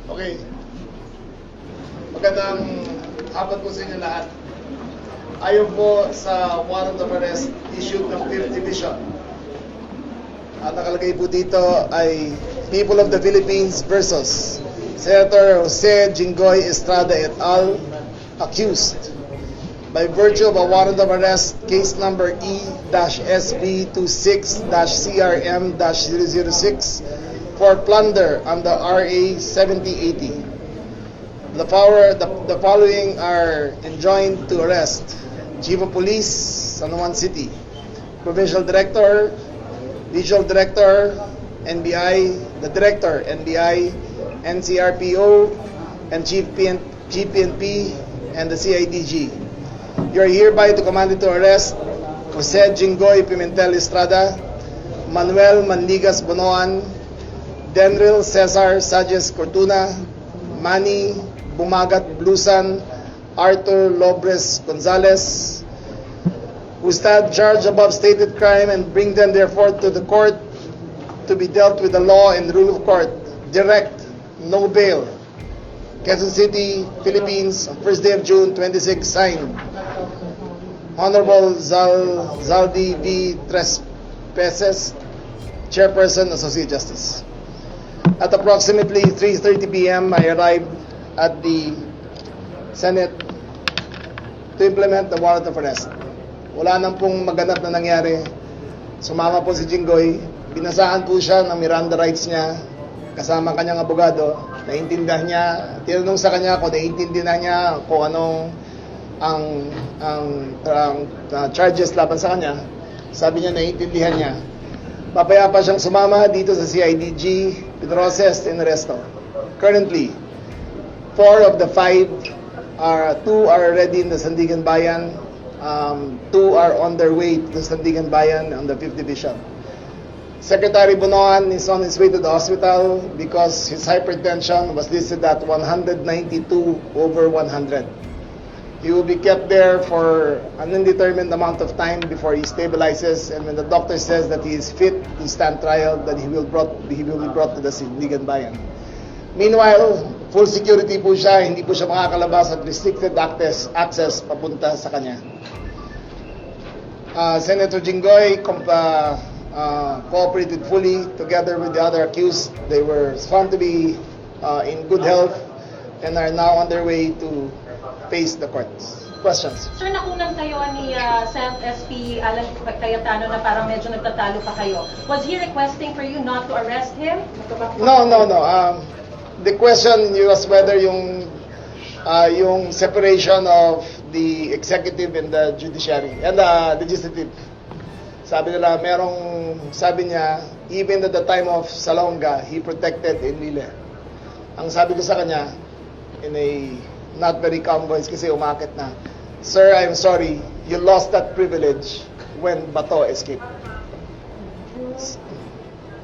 Okay. Magandang hapon po sa inyo lahat. Ayon po sa warrant of arrest issued ng 5th Division. At nakalagay po dito ay People of the Philippines versus Senator Jose Jinggoy Estrada et al. Accused by virtue of a warrant of arrest case number E-SB26-CRM-006 for plunder under RA 7080. The following are enjoined to arrest: Chief of Police, San Juan City, Provincial Director, Regional Director, NBI, the Director, NBI, NCRPO, and Chief PNP, and the CIDG. You are hereby commanded to arrest Jose Jinggoy Pimentel Estrada, Manuel Manligas Bonoan, Denril Cesar Sages Cortuna, Manny Bumagat Blusan, Arthur Lobres Gonzalez, who stand charged above stated crime, and bring them therefore to the court to be dealt with the law and rule of court. Direct, no bail. Quezon City, Philippines, on 1st day of June 26, signed Honorable Zaldi V. Trespeses, Chairperson, Associate Justice. At approximately 3:30 p.m., I arrived at the Senate to implement the warrant of arrest. Wala nang pong maganap na nangyari. Sumama po si Jinggoy. Binasahan po siya ng Miranda rights niya kasama kanyang abogado. Naintindihan niya. Tinanong sa kanya kung naintindihan niya kung anong ang charges laban sa kanya. Sabi niya naintindihan niya. Papaya pa siyang sumama dito sa CIDG, pinrocessed and arrested. Currently, 4 of the 5 2 are already in the Sandigan Bayan, 2 are on their way to the Sandigan Bayan on the 5th Division. Secretary Bonoan is on his way to the hospital because his hypertension was listed at 192/100. He will be kept there for an indeterminate amount of time before he stabilizes, and when the doctor says that he is fit to stand trial, then he will be brought to the Sandigan Bayan. Meanwhile, full security po siya, hindi po siya makakalabas at restricted access papunta sa kanya. Senator Jinggoy cooperated fully together with the other accused. They were found to be in good health and are now on their way to face the courts. Questions? Sir, nakunan kayo ni Sen. SP Alan Cayetano na parang medyo nagtatalo pa kayo. Was he requesting for you not to arrest him? No. The question was whether yung separation of the executive and the judiciary and the legislative. Sabi niya, even at the time of Salonga, he protected Enrile. Ang sabi ko sa kanya, in a not very calm voice kasi umakit na, "Sir, I'm sorry, you lost that privilege when Bato escaped."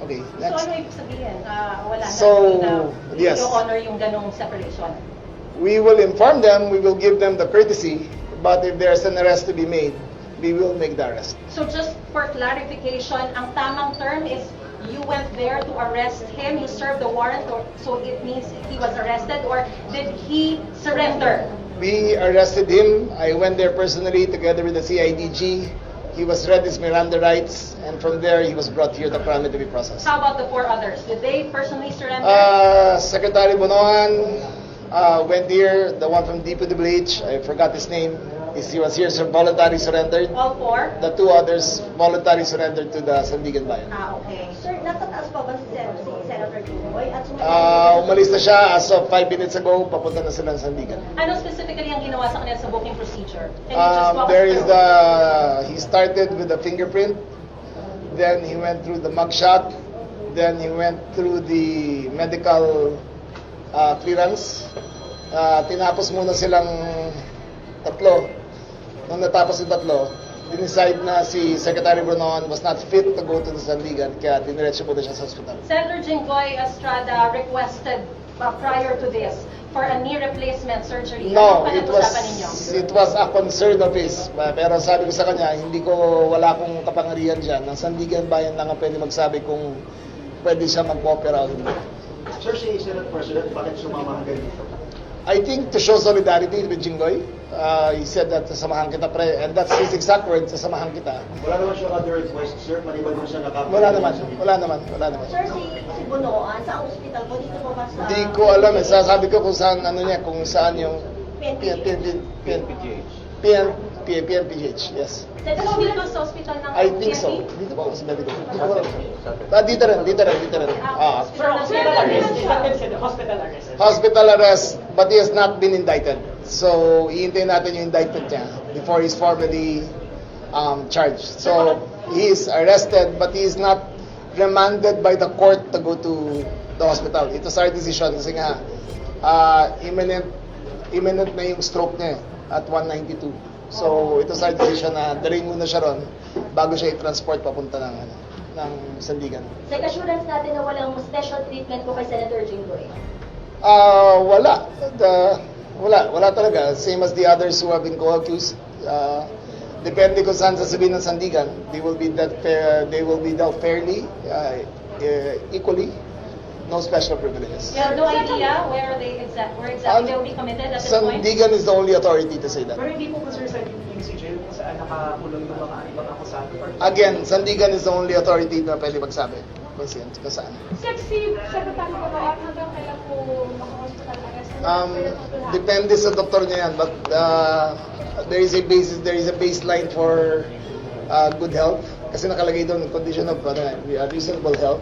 Okay, next. So ano ibig sabihin? Wala So, na, yes. you honor yung ganong separation? We will inform them, we will give them the courtesy, but if there's an arrest to be made, we will make the arrest. So just for clarification, ang tamang term is you went there to arrest him, you served the warrant, so it means he was arrested, or did he surrender? We arrested him. I went there personally together with the CIDG. He was read his Miranda rights, and from there he was brought here to Krami to be processed. How about the 4 others? Did they personally surrender? Secretary Bonoan went here. The one from DPWH, I forgot his name. He was here, so voluntary surrendered. All 4? The 2 others voluntary surrendered to the Sandigan Bayan. Okay. Sir, natataas pa ba si Senator Jinggoy at Umalis na siya as of 5 minutes ago. Papunta na sila sa Sandigan. Ano specifically ang ginawa sa kanya sa booking procedure? Can you just walk There us is through? he started with the fingerprint, then he went through the mugshot, then he went through the medical clearance. Tinapos muna silang tatlo. Nung natapos yung tatlo, dinicide na si Secretary Bonoan was not fit to go to the Sandigan, kaya diniretso po na siya sa hospital. Senator Jinggoy Estrada requested prior to this for a knee replacement surgery. No, Ano pinag-usapan ninyo? it was a concern of his. Pero sabi ko sa kanya, wala akong kapangyarihan dyan. Ang Sandigan Bayan lang ang pwede magsabi kung pwede siya mag-opera o hindi. Sir, si Senate President, bakit sumama hanggang dito? I think to show solidarity with Jinggoy, he said that sasamahan kita pre, and that's his exact words, sasamahan kita. Wala naman siya other request, sir, maliban mo sa nakapag... Wala naman. Sir, si Bunoan, sa hospital po, dito po ba sa... Hindi ko alam eh, sasabi ko kung saan, ano niya, kung saan yung PNPGH, yes. Sa hospital sa hospital ng I think so. PNP? Dito ba ako sa medical? Dito rin. Sir, hospital arrest. Is that considered hospital arrest? Hospital arrest, but he has not been indicted. So, iintayin natin yung indictment niya before he's formally charged. So, he is arrested, but he is not remanded by the court to go to the hospital. It was our decision kasi nga, imminent na yung stroke niya at 192. So, it was our decision na dalhin muna siya ron bago siya i-transport papunta ng Sandigan. Sec, assurance natin na walang special treatment po kay Senator Jinggoy. Wala. Wala talaga. Same as the others who have been co-accused. Depende kung saan sasabihin ng Sandigan. They will be dealt fairly, equally. No special privileges. You have no idea where exactly they will be committed at this point? Sandigan is the only authority to say that. Pero hindi po ba sir sa yung si jail kung saan nakakulong yung mga ibang akusado? Again, Sandigan is the only authority na pwede magsabi kung saan. Sexy, Secretary Bagoan, hanggang kailan po maka-hospital arrest? Depende sa doktor niya yan, but there is a baseline for good health. Kasi nakalagay doon condition of reasonable health.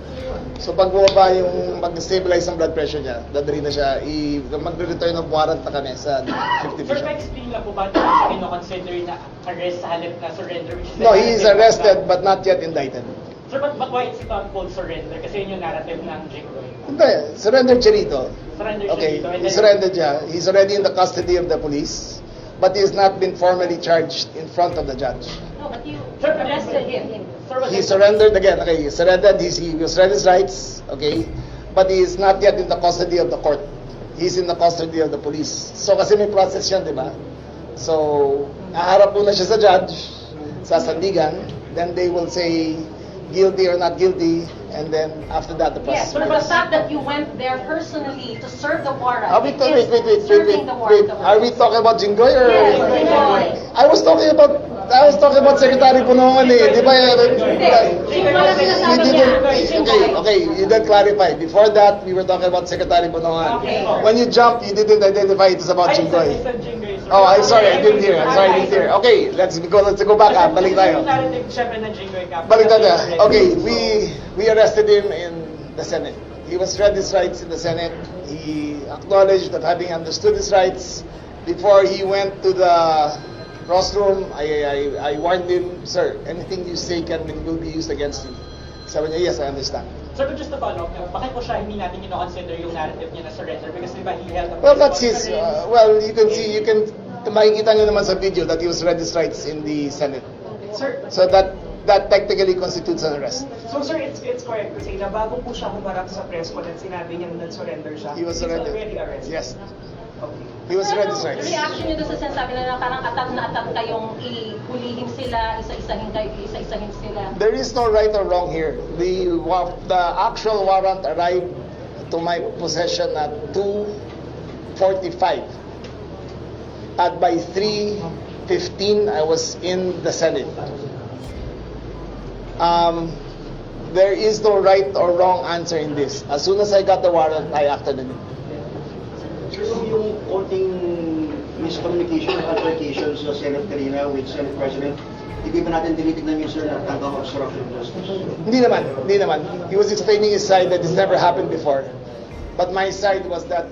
So pag bumaba yung mag-stabilize ang blood pressure niya, dadali na siya, mag-return of warrant na kami sa 50 Sir, vision. explain lang po ba ito kasi kino-consider na arrest sa halip na surrender? Which is No, he is arrested but not yet indicted. Sir, but why it's not called surrender? Kasi yun yung narrative ng Jinggoy. Hindi, surrender siya dito. Surrender siya Okay, dito. And he then- surrendered siya. He's already in the custody of the police, but he has not been formally charged in front of the judge. No, but you Sir, arrested him. Sir, was He it- surrendered again. Okay, he surrendered. He was read his rights. Okay, but he is not yet in the custody of the court. He's in the custody of the police. So kasi may process yan, di ba? So, aharap muna siya sa judge, sa Sandigan. Then they will say guilty or not guilty, and then after that the Yes, process. but the fact that you went there personally to serve the warrant Are we is serving the warrant of Are we arrest. talking about Jinggoy or? Yes, Jinggoy. I was talking about Secretary Punoan eh. Di ba? Jinggoy lang sinasabi niya. Okay, you didn't clarify. Before that, we were talking about Secretary Punoan. Okay. When you jumped, you didn't identify it was about I Jinggoy. said Jinggoy, sir. Oh, I'm sorry, I didn't hear. Okay, let's go back. Balik tayo. Yung narrative, syempre, ng Jinggoy ka. Balik tayo. Okay, we arrested him in the Senate. He was read his rights in the Senate. He acknowledged that having understood his rights, before he went to the rostrum, I warned him, sir, anything you say will be used against you. Sabi niya, yes, I understand. Sir, but just to follow up, bakit po siya hindi natin kino-consider yung narrative niya na surrender? Because di ba he held a Well, that's his, conference. makikita niyo naman sa video that he was read his rights in the Senate. Sir, So that technically constitutes an arrest. so sir, it's correct to say na bago po siya humarap sa press con at sinabi niya na nag-surrender siya, He was he's surrendered. already arrested. Yes, Okay. he was read his The rights. reaction niyo doon sa sinasabi na parang atat na atat kayong ihulihin sila, isa-isahin sila. There is no right or wrong here. The actual warrant arrived to my possession at 2:45. At by 3:15, I was in the Senate. There is no right or wrong answer in this. As soon as I got the warrant, I acted on it. Sir, yung konting miscommunication or altercation sa Senate kanina with Senate President, hindi ba natin tinitignan yun, sir, na tanggang obstruction of justice? Hindi naman. He was explaining his side that this never happened before. But my side was that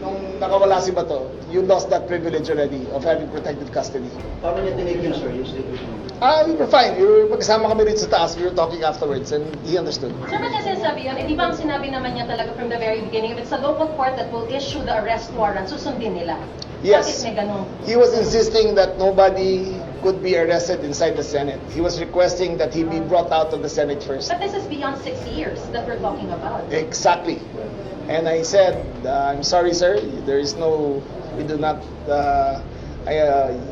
nung nakawala si Bato, you lost that privilege already of having protected custody. Paano niya tinake yun, sir, yung statement mo? We were fine. Magkasama kami rin sa taas. We were talking afterwards and he understood. Sir, ba't niya sinasabi yun? Eh, di ba ang sinabi naman niya talaga from the very beginning, if it's a local court that will issue the arrest warrant, susundin nila. Yes. Bakit may ganun? He was insisting that nobody could be arrested inside the Senate. He was requesting that he be brought out of the Senate first. But this is beyond 6 years that we're talking about. Exactly. And I said, I'm sorry, sir. There is no, we do not,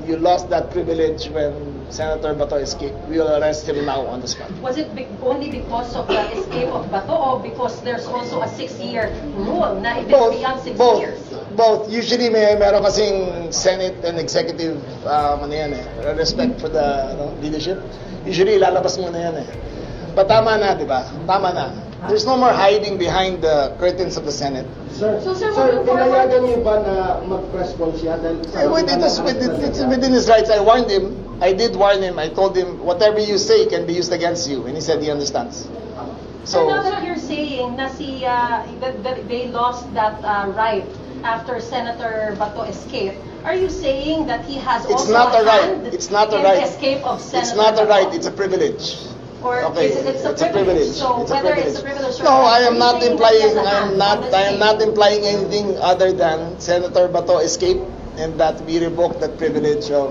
you lost that privilege when Senator Bato escape, we will arrest him now on the spot. Was it only because of the escape of Bato or because there's also a 6-year rule na if it's beyond 6 years? Both. Usually meron kasing Senate and executive respect for the leadership. Usually lalabas muna yan eh. But tama na, di ba? Tama na. There's no more hiding behind the curtains of the Senate. So, sir, moving forward, pinayagan niyo ba na mag-press call siya? It's within his rights. I warned him. I did warn him. I told him, whatever you say can be used against you. And he said he understands. So So, now that you're saying na that they lost that right after Senator Bato escaped, are you saying that he has it's also not a right. hand It's not a in right. the escape of Senator It's not a Bato? right. It's a privilege. Or Okay, is it, it's a privilege. So It's a whether privilege. it's a privilege or No, not, I am are you not saying implying. that he has a hand on the I am same? not implying anything other than Senator Bato escaped and that we revoke that privilege of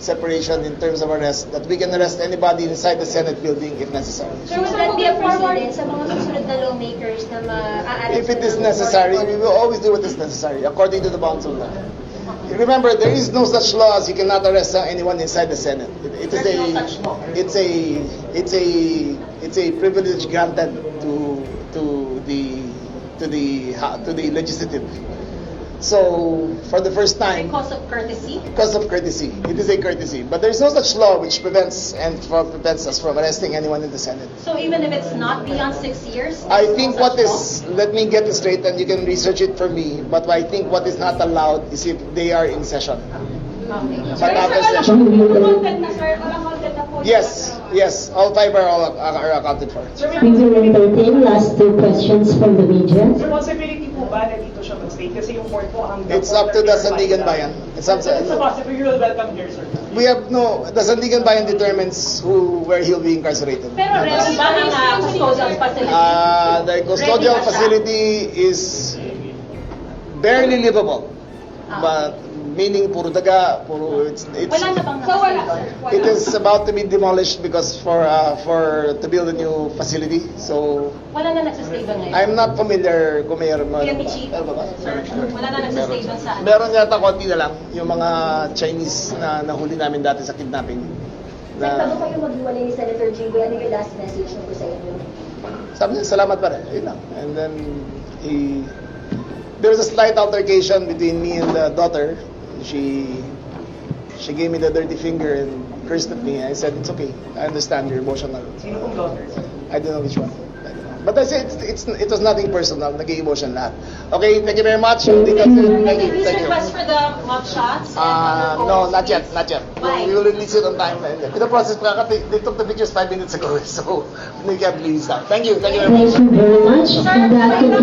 separation in terms of arrest. That we can arrest anybody inside the Senate building if necessary. sir, Will sir, that be a moving forward, precedent sa mga susunod na lawmakers na ma-arrest? If it is necessary, we will always do what is necessary according to the bounds of law. Remember, there is no such law as you cannot arrest anyone inside the Senate. It is There's no such law. it's a privilege granted to the legislative. So for the first time, Because of courtesy? because of courtesy, it is a courtesy. But there is no such law which prevents us from arresting anyone in the Senate. So even if it's not beyond 6 years? I there's no think such what law? is, let me get this straight and you can research it for me, but I think what is not allowed is if they are in session. Okay. But after sir, session, content na, sir, walang content na po. yes, all five are accounted for. Sir, We will entertain last 2 questions from the media. responsibility po ba na dito siya mag-stay? Kasi yung court po hanggang... It's up to the Sandigan Bayan. It's up So it's to, a possibility you'll welcome here, sir. we have no, the Sandigan Bayan determines where he'll be incarcerated. Pero ready ba ang custodial facility? The custodial Ready ba siya? facility is barely livable, but meaning puro daga, it's Wala na bang So, wala, nakasave, sir. sir? Wala. it is about to be demolished because for to build a new facility. So Wala na nagsastay ba ngayon? I'm not familiar kung mayroon man. Yan ni Chief? Sir, wala na nagsastay doon sa ano? Meron yata konti na lang yung mga Chinese na nahuli namin dati sa kidnapping. Sir, bago Na, kayo maghiwalay ni Senator Jinggoy, ano yung last message niyo po sa inyo? sabi niya, salamat pa rin. Yun lang. And then there was a slight altercation between me and the daughter. She gave me the dirty finger and cursed at me. I said, it's okay. I understand you're emotional. Sino pong daughter? I don't know which one. I don't know. But I said it was nothing personal. Naging emotion lahat. Okay, thank you very much. Thank you. Can you Thank you. please Thank you. request for the mug shots? and other No, photos, not yet, please? not yet. Why? We will release it on time. In the process, they took the pictures 5 minutes ago, so we can't release that. Thank you very much. Thank you very much. Sir,